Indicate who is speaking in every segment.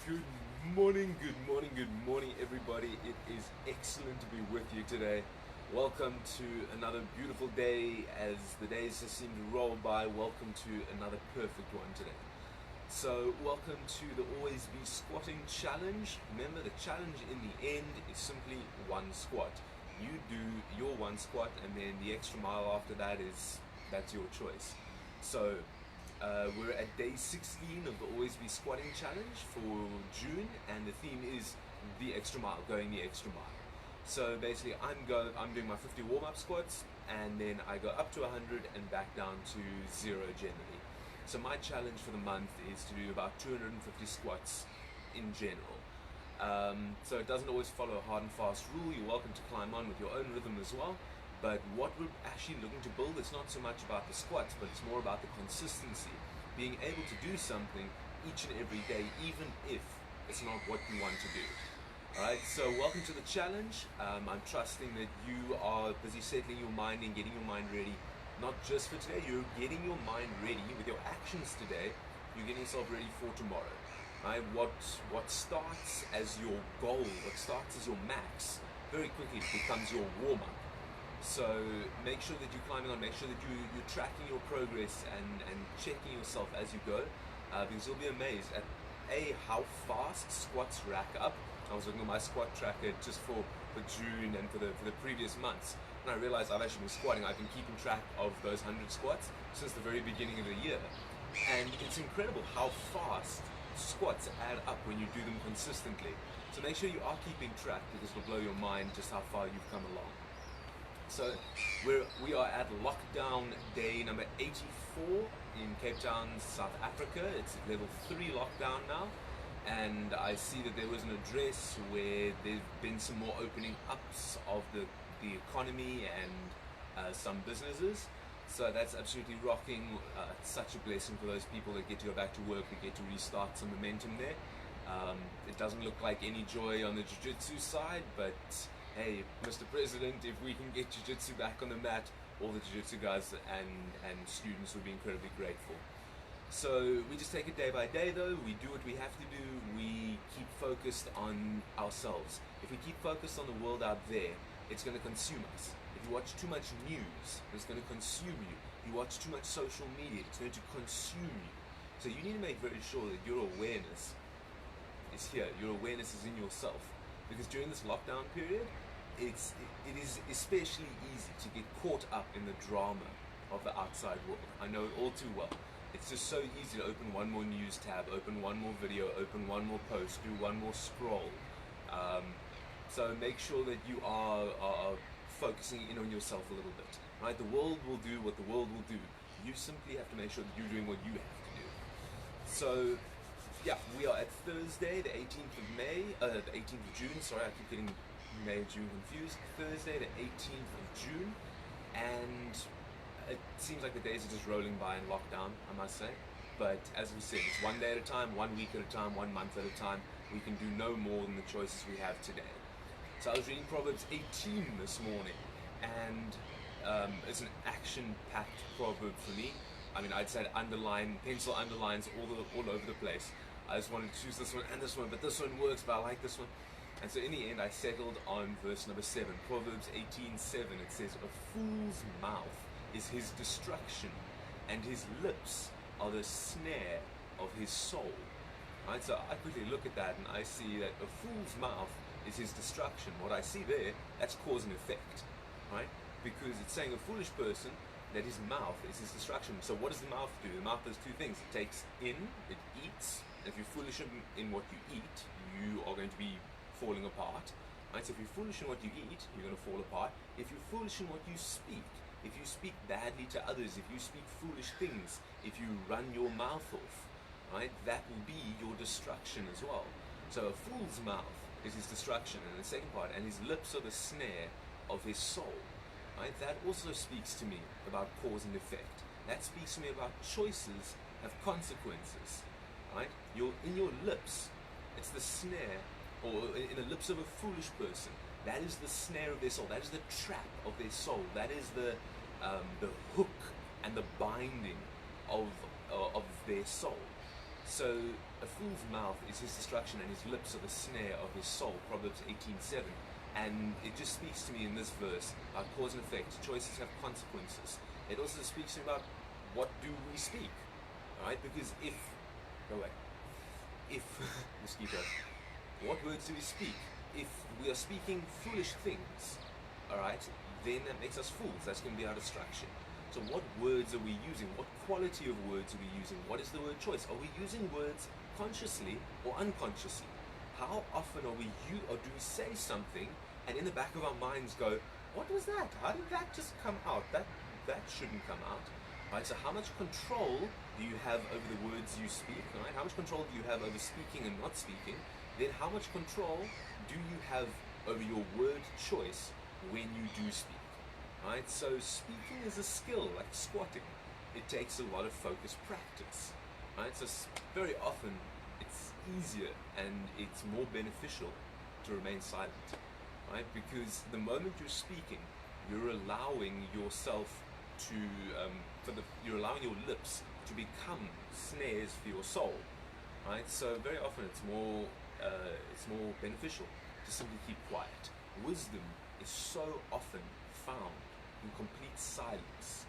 Speaker 1: Good morning, good morning, good morning, everybody. It is excellent to be with you today. Welcome to another beautiful day as the days just seem to roll by. Welcome to another perfect one today. So, welcome to the Always Be Squatting Challenge. Remember, the challenge in the end is simply one squat. You do your one squat, and then the extra mile after that's your choice. So, we're at day 16 of the Always Be Squatting Challenge for June, and the theme is the extra mile, going the extra mile. So basically, I'm doing my 50 warm-up squats, and then I go up to 100 and back down to 0 generally. So my challenge for the month is to do about 250 squats in general. So it doesn't always follow a hard and fast rule. You're welcome to climb on with your own rhythm as well. But what we're actually looking to build is not so much about the squats, but it's more about the consistency. Being able to do something each and every day, even if it's not what you want to do. Alright, so welcome to the challenge. I'm trusting that you are busy settling your mind and getting your mind ready, not just for today, you're getting your mind ready with your actions today, you're getting yourself ready for tomorrow. Right? What starts as your goal, what starts as your max, very quickly becomes your warm-up. So make sure that you're climbing on, make sure that you're tracking your progress and checking yourself as you go, because you'll be amazed at how fast squats rack up. I was looking at my squat tracker just for June and for the previous months, and I realized I've actually been squatting. I've been keeping track of those 100 squats since the very beginning of the year, and it's incredible how fast squats add up when you do them consistently. So make sure you are keeping track, because it'll blow your mind just how far you've come along. So we are at lockdown day number 84 in Cape Town, South Africa. It's level 3 lockdown now, and I see that there was an address where there's been some more opening ups of the economy and some businesses. So that's absolutely rocking. It's such a blessing for those people that get to go back to work, that get to restart some momentum there. It doesn't look like any joy on the jiu-jitsu side, but hey, Mr. President, if we can get jiu-jitsu back on the mat, all the jiu-jitsu guys and students would be incredibly grateful. So we just take it day by day though, we do what we have to do, we keep focused on ourselves. If we keep focused on the world out there, it's going to consume us. If you watch too much news, it's going to consume you. If you watch too much social media, it's going to consume you. So you need to make very sure that your awareness is here, your awareness is in yourself. Because during this lockdown period, it is especially easy to get caught up in the drama of the outside world. I know it all too well. It's just so easy to open one more news tab, open one more video, open one more post, do one more scroll. So make sure that you are focusing in on yourself a little bit. Right? The world will do what the world will do. You simply have to make sure that you're doing what you have to do. So yeah, we are at Thursday, the 18th of May, the 18th of June, sorry, I keep getting May and June confused. Thursday, the 18th of June, and it seems like the days are just rolling by in lockdown, I must say. But as we said, it's one day at a time, 1 week at a time, 1 month at a time. We can do no more than the choices we have today. So I was reading Proverbs 18 this morning, and it's an action-packed proverb for me. I mean, I'd say underline, pencil underlines all over the place. I just wanted to choose this one and this one, but this one works, but I like this one. And so in the end, I settled on verse number 7, Proverbs 18:7. It says, "A fool's mouth is his destruction, and his lips are the snare of his soul." Right? So I quickly look at that and I see that a fool's mouth is his destruction. What I see there, that's cause and effect, right? Because it's saying a foolish person, that his mouth is his destruction. So what does the mouth do? The mouth does two things. It takes in, it eats. If you're foolish in what you eat, you are going to be falling apart. Right? So if you're foolish in what you eat, you're going to fall apart. If you're foolish in what you speak, if you speak badly to others, if you speak foolish things, if you run your mouth off, right, that will be your destruction as well. So a fool's mouth is his destruction, and the second part, and his lips are the snare of his soul. Right? That also speaks to me about cause and effect. That speaks to me about choices have consequences. Right? In your lips, it's the snare, or in the lips of a foolish person, that is the snare of their soul. That is the trap of their soul. That is the hook and the binding of their soul. So a fool's mouth is his destruction, and his lips are the snare of his soul. Proverbs 18:7. And it just speaks to me in this verse about cause and effect. Choices have consequences. It also speaks to me about what do we speak, right? Because if, go away, if, mosquito, what words do we speak? If we are speaking foolish things, all right, then that makes us fools. That's going to be our destruction. So what words are we using? What quality of words are we using? What is the word choice? Are we using words consciously or unconsciously? How often are or do we say something and in the back of our minds go, what was that? How did that just come out? That shouldn't come out. Right? So how much control do you have over the words you speak? Right? How much control do you have over speaking and not speaking? Then how much control do you have over your word choice when you do speak? Right? So speaking is a skill, like squatting. It takes a lot of focused practice. Right? So very often it's easier and it's more beneficial to remain silent. Right? Because the moment you're speaking, you're allowing yourself to, you're allowing your lips to become snares for your soul. Right? So very often it's more beneficial to simply keep quiet. Wisdom is so often found in complete silence.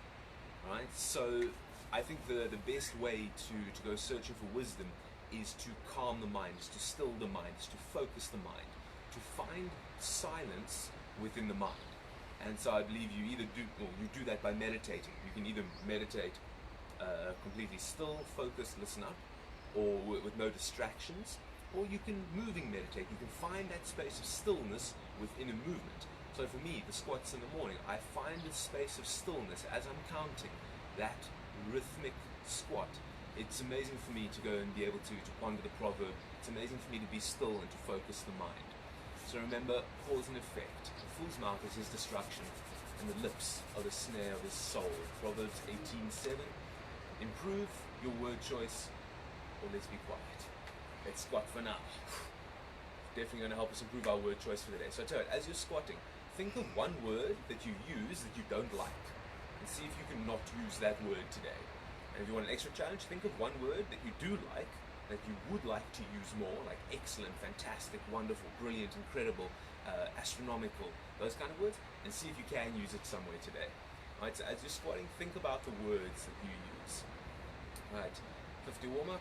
Speaker 1: Right? So I think the best way to go searching for wisdom is to calm the mind, is to still the mind, is to focus the mind, to find silence within the mind. And so I believe you do that by meditating. You can either meditate completely still, focus, listen up, or with no distractions, or you can moving meditate. You can find that space of stillness within a movement. So for me, the squats in the morning, I find a space of stillness as I'm counting, that rhythmic squat. It's amazing for me to go and be able to ponder the proverb. It's amazing for me to be still and to focus the mind. So remember, cause and effect. The fool's mouth is his destruction, and the lips are the snare of his soul. Proverbs 18:7. Improve your word choice, or let's be quiet. Let's squat for now. Definitely going to help us improve our word choice for the day. So I tell you, as you're squatting, think of one word that you use that you don't like, and see if you can not use that word today. And if you want an extra challenge, think of one word that you do like, that you would like to use more, like excellent, fantastic, wonderful, brilliant, incredible, astronomical, those kind of words, and see if you can use it somewhere today. Right, so as you're squatting, think about the words that you use. Right, 50 warm-up,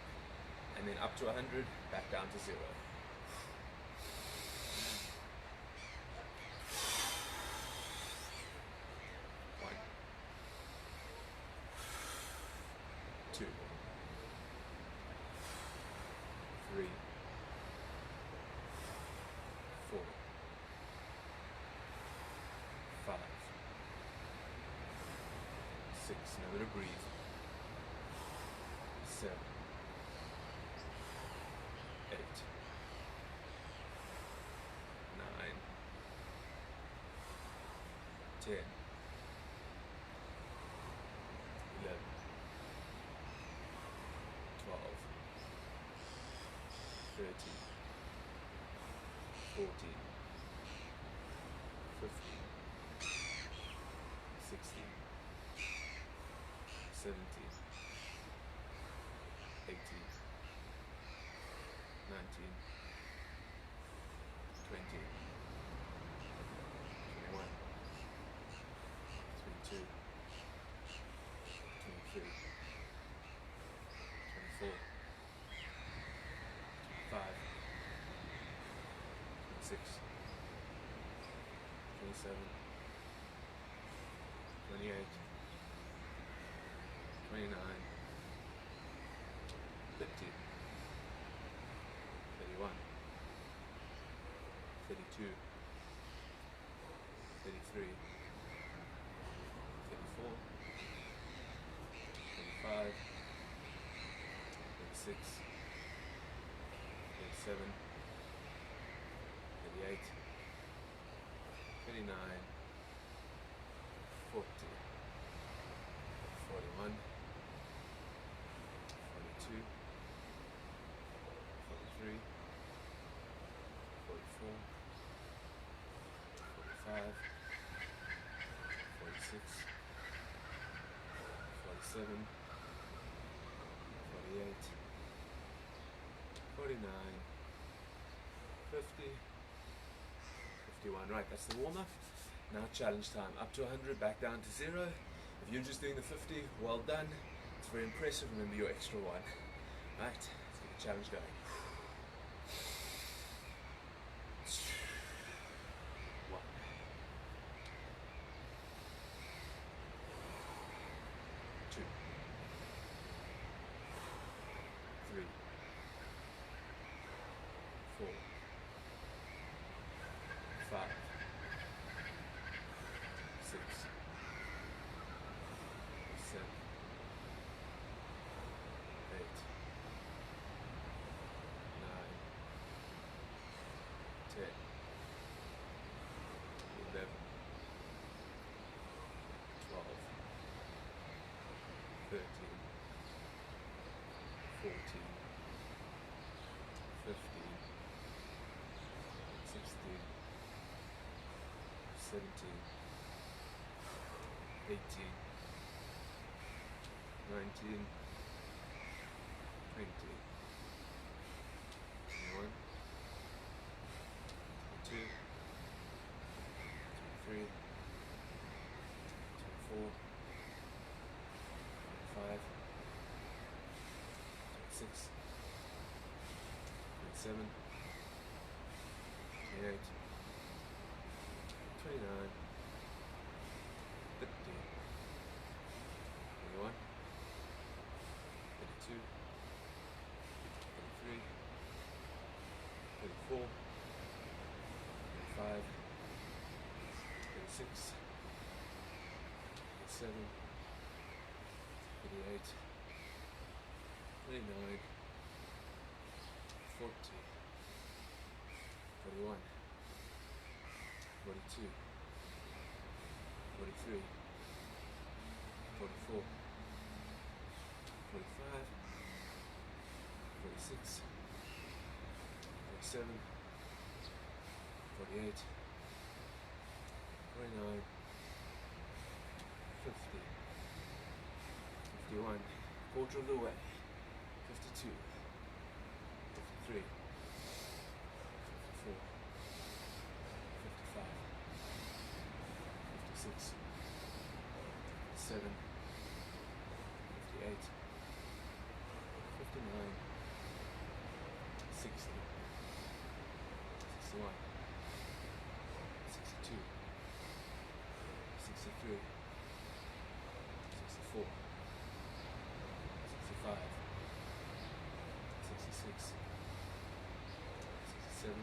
Speaker 1: and then up to 100, back down to 0. One, 2, 3, 4, 5, 6, remember to breathe, 7, 8, 9, 10, 11, 12, 13, 14, 15, 16, 17, 18, 19, 20, 21, 22, 23, 24, 25, 26, 27, 28, 29, 30, 31, 32, 33, 34, 35, 36, 37, 38, 39, 40, 41, 42, 43, 44, 45, 46, 47, 48, 51. Right, that's the warm-up. Now challenge time. Up to 100, back down to 0. If you're just doing the 50, well done. It's very impressive. Remember your extra one. Right, let's get the challenge going. 1, 2, 3, 4, 5, 6, 7, 8, 9, 10, 11, 12, 13, 14, 15, 16, 17, 18, 19, 20, 21, 22, 23, 24, 25, 26, 27, 28, 29, 30, 31, 32, 33, 34, 35, 36, 37, 38, 39, 40, 41, 42, 43, 44, 45, 46, 47, 48, 49, 50, 51, quarter of the way, 52, 53, 54, 55, 56, 57, 58, 59, 60, 61, 62, 63, 64, 65, 66, 67,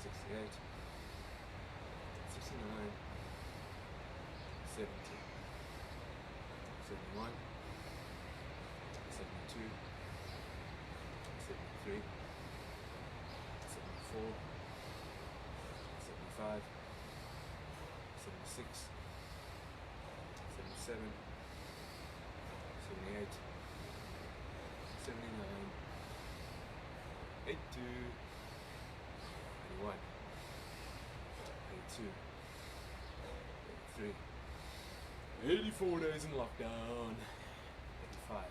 Speaker 1: 68, 69, 70, 71, 72, 73, 74, 75, 76, 77, 78, 79, 82, 81, 82, 83, 84 days in lockdown, 85,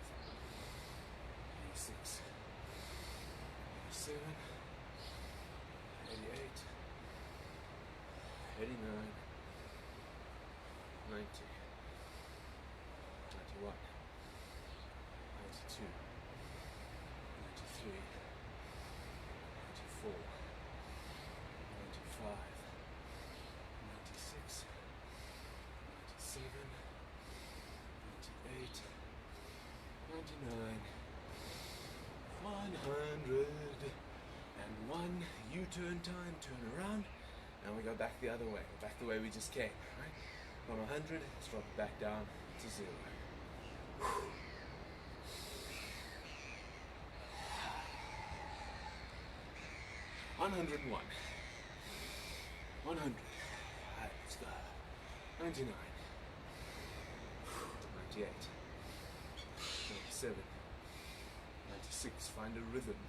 Speaker 1: 86, 87, 88, 89, 90, 91, 92, 93, 94, 95, 96, 97, 98, 99, 100, and 1 U-turn time, turn around, and we go back the other way, back the way we just came, right? From 100, let's drop it back down to 0. 101, 100, alright, let's go, 99, 98, 97, 96, find a rhythm,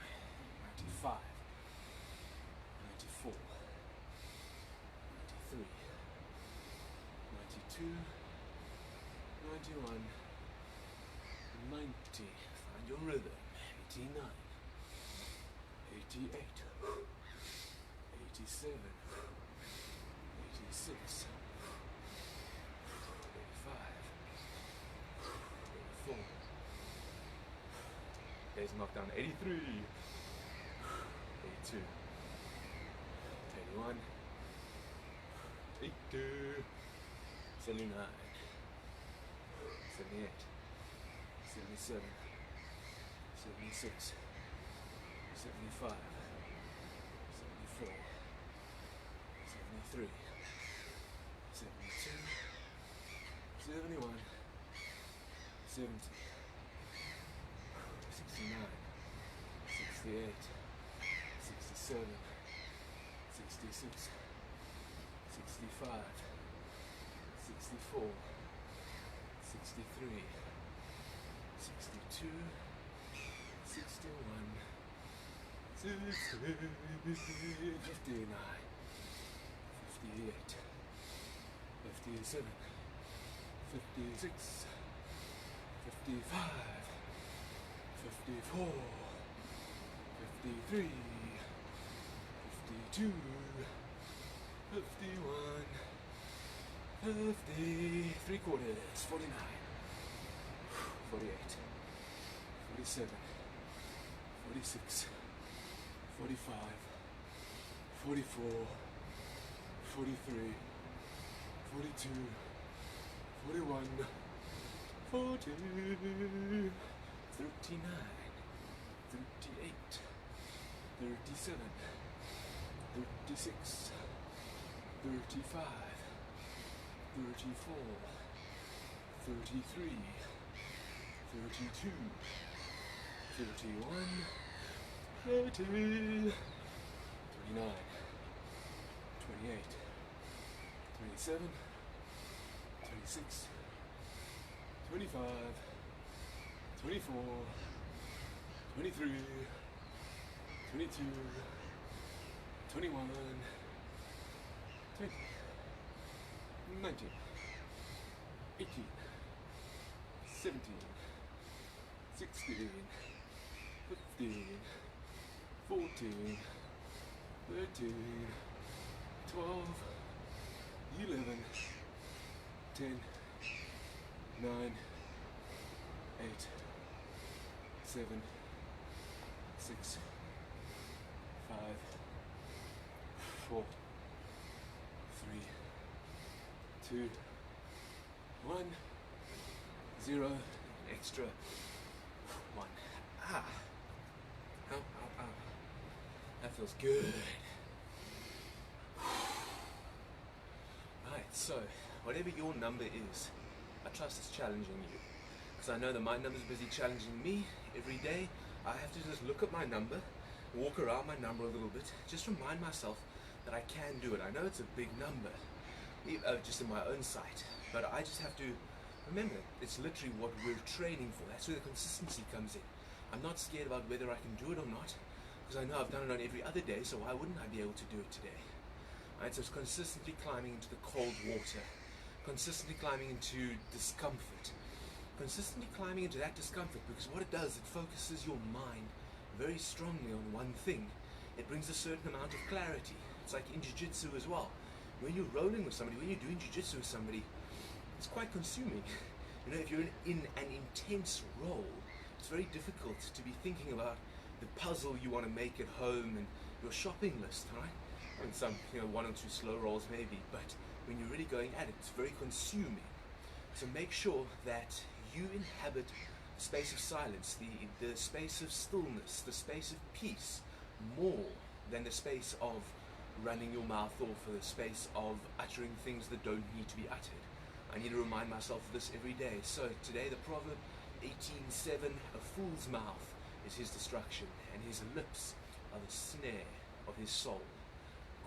Speaker 1: 95, 94, 93, 92, 91, 90, find your rhythm, 89, 88, 89, 90, 87, 86, 85, 84. There's knockdown. 83, 82, 81, 82, 79, 78, 77, 76, 75, 74, 73, 72, 71, 70, 69, 68, 67, 66, 65, 64, 63, 62, 61, 60, 59, 58, 57, 56, 55, 54, 53, 52, 51, 50, 3/4, 49, 48, 47, 46, 45, 44, 43, 42, 41, 40, 39, 38, 37, 36, 35, 34, 33, 32, 31, 30, 29, 28, 27, 26, 25, 24, 23, 22, 21, 20, 19, 18, 17, 16, 15, 14, 13, 12, 11, 10, 9, 8, 7, 6, 5, 4, 3, 2, 1, 0, extra 1. Ah, ow, ow, ow. That feels good. Right, so whatever your number is, I trust it's challenging you. Because I know that my number is busy challenging me every day. I have to just look at my number, walk around my number a little bit, just remind myself that I can do it. I know it's a big number, just in my own sight, but I just have to remember it's literally what we're training for. That's where the consistency comes in. I'm not scared about whether I can do it or not, because I know I've done it on every other day, so why wouldn't I be able to do it today? Right, so it's consistently climbing into the cold water, consistently climbing into discomfort, consistently climbing into that discomfort, because what it does, it focuses your mind very strongly on one thing. It brings a certain amount of clarity. It's like in jiu-jitsu as well. When you're rolling with somebody, when you're doing jiu-jitsu with somebody, it's quite consuming. You know, if you're in an intense roll, it's very difficult to be thinking about the puzzle you want to make at home and your shopping list, right? And some, one or two slow rolls maybe, but when you're really going at it, it's very consuming. So make sure that you inhabit the space of silence, the space of stillness, the space of peace, more than the space of running your mouth off, or the space of uttering things that don't need to be uttered. I need to remind myself of this every day. So today the proverb 18:7, a fool's mouth is his destruction, and his lips are the snare of his soul.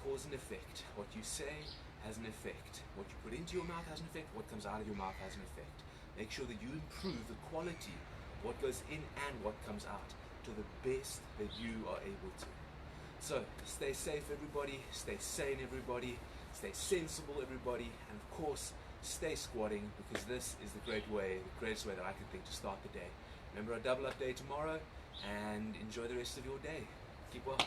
Speaker 1: Cause and effect. What you say has an effect. What you put into your mouth has an effect. What comes out of your mouth has an effect. Make sure that you improve the quality of what goes in and what comes out to the best that you are able to. So stay safe, everybody. Stay sane, everybody. Stay sensible, everybody. And of course, stay squatting, because this is the greatest way that I can think to start the day. Remember our double up day tomorrow, and enjoy the rest of your day. Keep well.